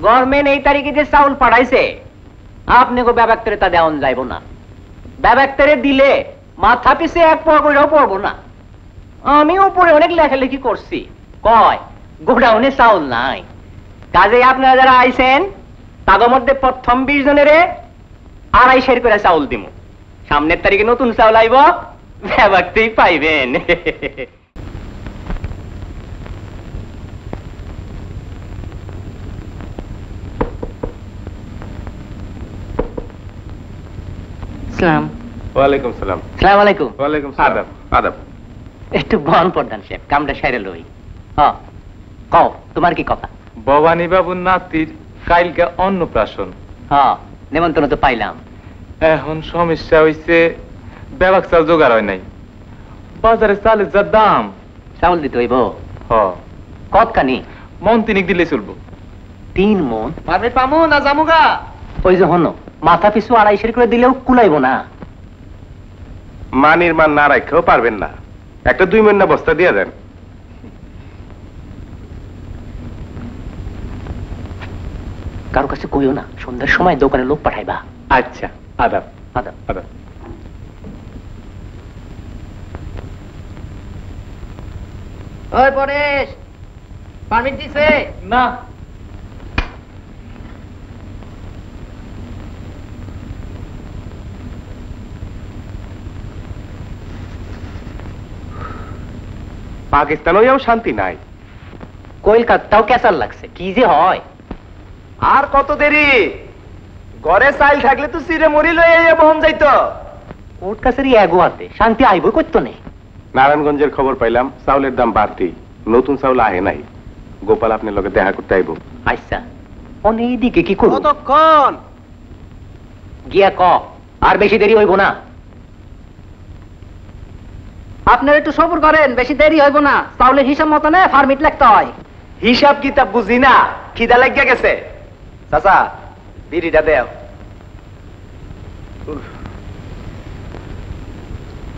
Government এই তারিখে যে চাউল পাঠাইছে আপনি গো ব্যাপারে তা দেওয়ান যাইব না। ব্যাপারে দিলে মাথা পিছে এক পড়বেও পড়বো না। আমি উপরে অনেক লেখালেখি করছি, কয় গোডাউনে চাউল নাই। কাজে আপনারা যারা আইছেন তাদের মধ্যে প্রথম 20 জনের 2.5 করে চাউল দিব। সামনের তারিখে নতুন চাউল আইব, ব্যাপারতেই পাইবেন। সালাম। ওয়ালাইকুম সালাম। সালাম আলাইকুম। ওয়ালাইকুম সালাম। আদাব। একটু বন প্রধান সাহেব, কামটা সেরে লই। কও তোমার কি কথা? ভবানী বাবুর নাতির কালকে অন্নপ্রাশন। নেমন্তন্ন তো পাইলাম। এখন সমস্যা হইছে ব্যাবাক চাল জোগাড় হয় নাই। বাজারে চালের যা দাম। চাউল দিতে হইব? কতখানি? মন 3 দিলে চলবো। 3 মন পারবে পামু না জামুগা? ওই যে হনো মাথা পিছু 2.5 করে দিলেও কুলাইব না। মানির মান না রাখতেও পারবেন না, একটা 2 মণ বস্তা দিয়ে দেন। কারো কাছে কইও না, সন্ধ্যার সময় দোকানে লোক পাঠাইবা। আচ্ছা। আদাব। আদাব। আদাব। ওই পরেশ, পারমিট দিছে? না। পাকিস্তানেও শান্তি নাই। কলকাতাও কেসার লাগছে, কি যে হয়। আর কত দেরি? ঘরে চাইল থাকলে তো চিরে মরি লয়ে বহন যাইতো। কোর্ট কাছারি এগো হাতে, শান্তি আইব করতো নেই। নারায়ণগঞ্জের খবর পাইলাম চাউলের দাম বাড়তি, নতুন চাউল আহে নাই। গোপাল আপনার লগে দেখা করতে আইব। আচ্ছা, অনেক দিকে কি করব? কতক্ষণ? গিয়া ক, আর বেশি দেরি হইব না। আপনারা একটু সবর করেন, বেশি দেরি হইব না। চাউলের হিসাব মতো না পারমিট লিখতে হয়। হিসাব কিতাব বুঝি না, খিদা লাগিয়া গেছে। চাচা বিড়িটা দেও।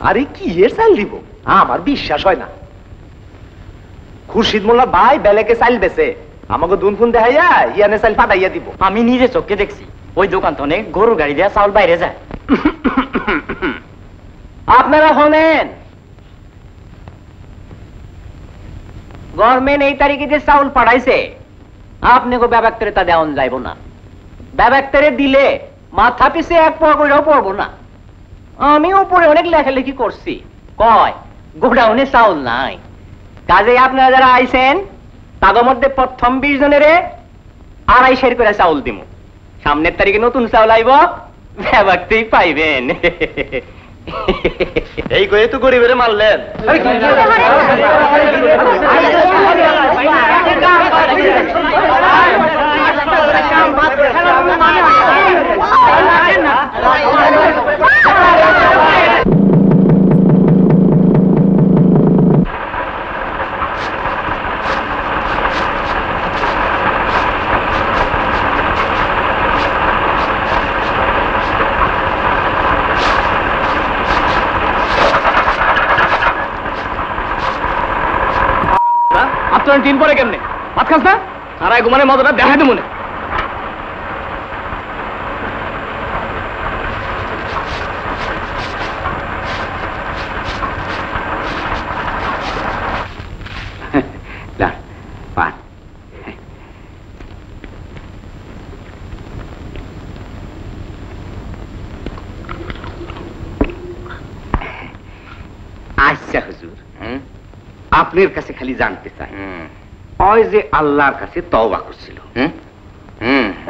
আরে কি এর চাল দিব? আমার বিশ্বাস হয় না। খুরশিদ মোল্লা ভাই বেলেকে চাইল বেছে, আমাকে দুন ফোন দেখাইয়া ইয়ানে চাইল পাঠাইয়া দিব। আমি নিজে চোখে দেখছি, ওই দোকান তো অনেক গরুর গাড়ি দেয়া চাউল বাইরে যায়। আপনারা হলেন গভর্নমেন্ট এই তারিখে যে চাউল পাঠাইছে আপনি গো ব্যাপারে তা দেওয়ান যাইব না। ব্যাপারে দিলে মাথা পিছে এক পড়বেও পড়বো না। আমি উপরে অনেক লেখালেখি করছি, কয় গোডাউনে চাউল নাই। কাজে আপনারা যারা আইছেন তাদের মধ্যে প্রথম 20 জনের 2.5 করে চাউল দিব। সামনের তারিখে নতুন চাউল আইব, ব্যাপারতেই পাইবেন। এই কয়ে তো গরিবের মারলেন। টিন পরে কেমনে ভাত খাস না? সারাই ঘুমানে মজাটা দেখা দেবো না। আচ্ছা হুজুর, আপনার কাছে খালি জানতে চাই, ওই যে আল্লাহর কাছে তওবা করছিল,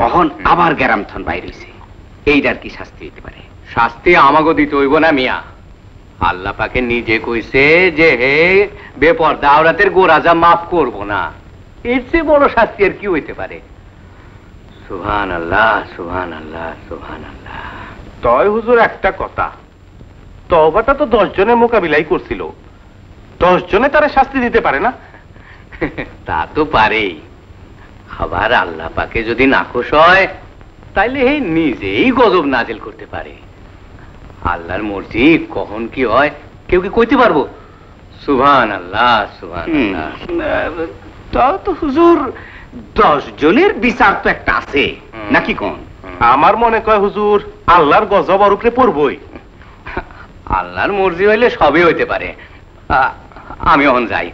এখন আবার গ্যারামথন বাইর হইছে, এইটার কি শাস্তি হইতে পারে? শাস্তি আমাকে দিতে হইব না মিয়া। আল্লাহ পাকে নিজে কইছে যে হে বেপরদা আওরাতের গোরাজা মাফ করব না। এর চেয়ে বড় শাস্তি আর কি হইতে পারে? সুবহানাল্লাহ, সুবহানাল্লাহ, সুবহানাল্লাহ। তয় হুজুর একটা কথা, তওবাটা তো 10 জনের মোকাবিলাই করছিল, 10 জনে তারা শাস্তি দিতে পারে না? তা তো পারেই, আবার আল্লাহ পাকে যদি নাখোশ হয় তাইলে হে নিজেই গজব নাজিল করতে পারে। আল্লাহর মর্জি কখন কি হয় কেউ কি কইতে পারবো? সুবহানাল্লাহ, সুবহানাল্লাহ। তাও তো হুজুর 10 জনের বিচার তো একটা আছে নাকি কোন? আমার মনে কয় হুজুর আল্লাহর গজব ওর উপরে পড়বই। আল্লাহর মর্জি হইলে সবই হইতে পারে। আমি এখন যাই,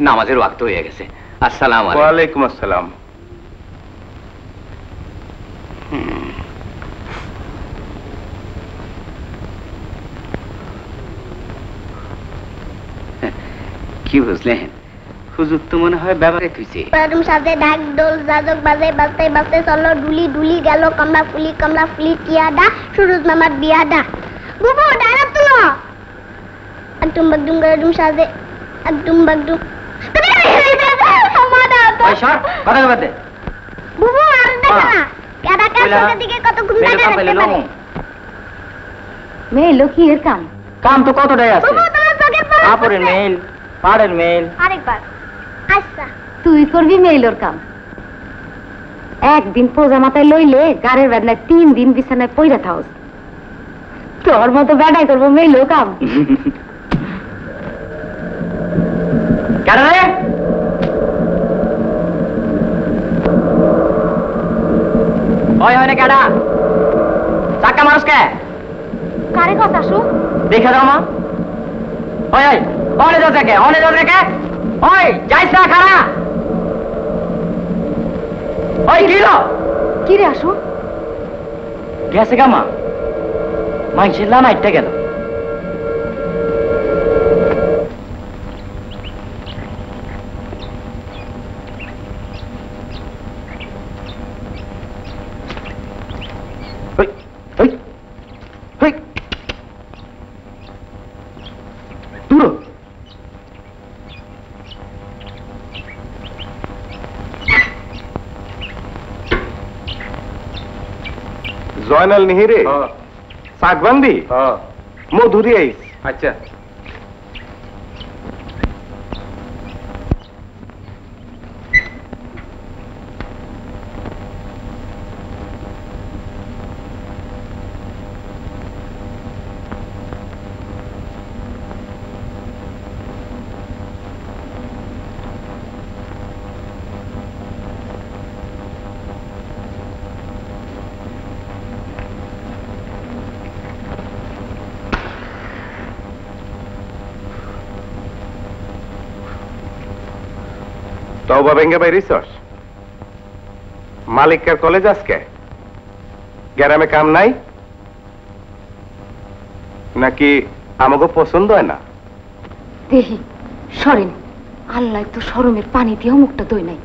নামাজের ওয়াক্ত হয়ে গেছে। আসসালামু আলাইকুম। ওয়ালাইকুম আসসালাম। কি বুঝলেন হুজুর তো মনে হয় ব্যবহারে তুইছে। প্রথম সাথে ঢাক ঢোল যাজক বাজে বাজতে বাজতে চলো ডুলি ডুলি গেল কমলা ফুলি টিয়াডা সুরজ মামার বিয়াডা। বুবু ডায়লগ তুলো। একদম বাগদুম গরদুম সাজে একদম বাগদুম। কথা কবে দে বুবু আর দেখো না কেডা কাছের দিকে কত ঘুম লাগে রাখতে পারে। মেয়ে লোকি এর কাম কাম তো কতটাই আছে। বুবু তোমার চোখে পড়ে। কাপড়ের মেল, পাড়ের মেল। আরেকবার। আচ্ছা তুই করবি মেইলোর কাম। একদিন পোজা মাথায় লইলে গাড়ের বেদনায় 3 দিন বিছানায় পইরা থাকস। তোর মতো বেড়াই করবো মেইলো কাম। কেন রে? হয় না কেডা? চাকা মানুষ কে? কারে কথা শু? দেখে দাও মা। ওই অনে যাও কে? ওই যাইস না খারা। ওই কিলো কি রে আসু? গেছে গামা মাইছিলাম আইটা গেল। জয়নাল নিহিরে শাকবান্দি মধুরি আইস। আচ্ছা তওবা ভেঙ্গে বাইরিছস? মালিকের কলেজ আজকে গ্রামে কাম নাই নাকি আমাকে পছন্দ হয় না? দেহি সরেন, আল্লাহ তো শরমের পানি দিয়ে মুখটা দই নাই।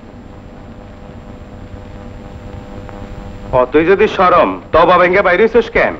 অতই যদি শরম তওবা ভেঙ্গে বাইরিছস কেন?